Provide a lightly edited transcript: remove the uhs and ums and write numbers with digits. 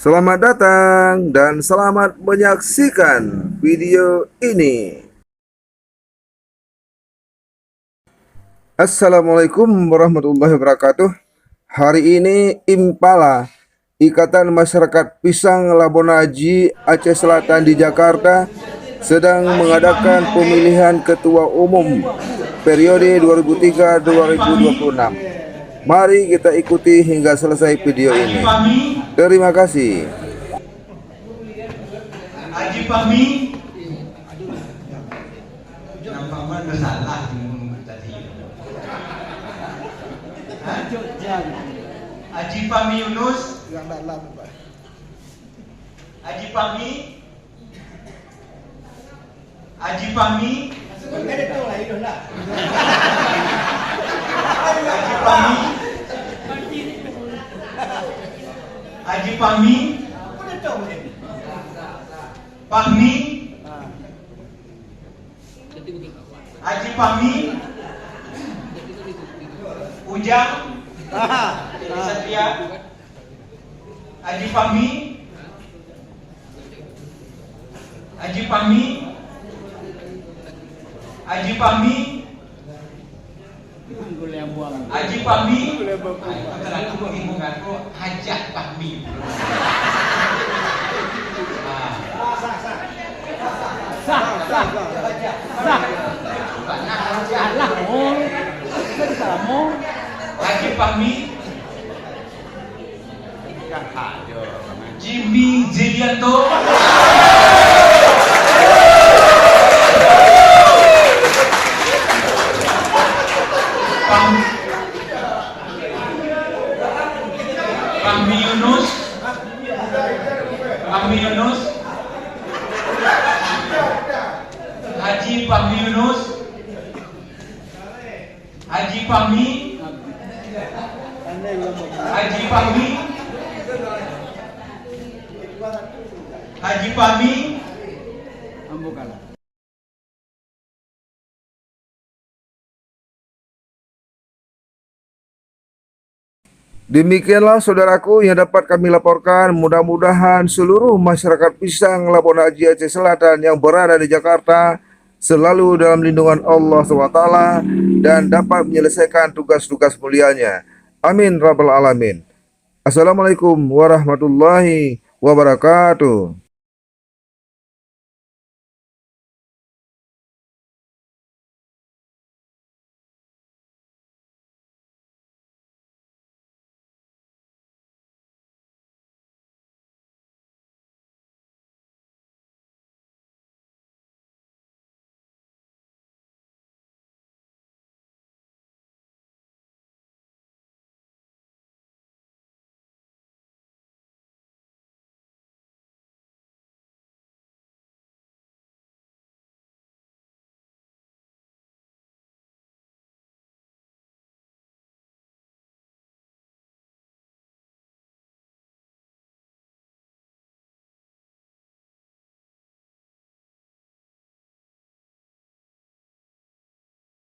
Selamat datang dan selamat menyaksikan video ini. Assalamualaikum warahmatullahi wabarakatuh. Hari ini Impala, Ikatan Masyarakat Pisang Labonaji Aceh Selatan di Jakarta sedang mengadakan pemilihan ketua umum periode 2003-2026. Mari kita ikuti hingga selesai video ini. Terima kasih. Haji Fahmi, nampaknya bersalah tadi. Haji Fahmi Yunus, Haji Fahmi, Haji Fahmi, Haji Fahmi, Haji Fahmi, Fahmi, Haji Fahmi, Ujang, Satria, Haji Fahmi, Haji Fahmi, Haji Fahmi, Haji Fahmi, aku mengingatku Hajah Fahmi. Haji Fahmi, Jimmy Zedianto, Fahmi Yunus, Fahmi Yunus, Haji Fahmi Yunus, Haji Fahmi, Haji Fahmi, Haji Fahmi, Demikianlah saudaraku yang dapat kami laporkan. Mudah-mudahan seluruh masyarakat Pisang Labonaji Aceh Selatan yang berada di Jakarta selalu dalam lindungan Allah SWT dan dapat menyelesaikan tugas-tugas mulianya. Amin Rabbal Alamin. Assalamualaikum warahmatullahi wabarakatuh.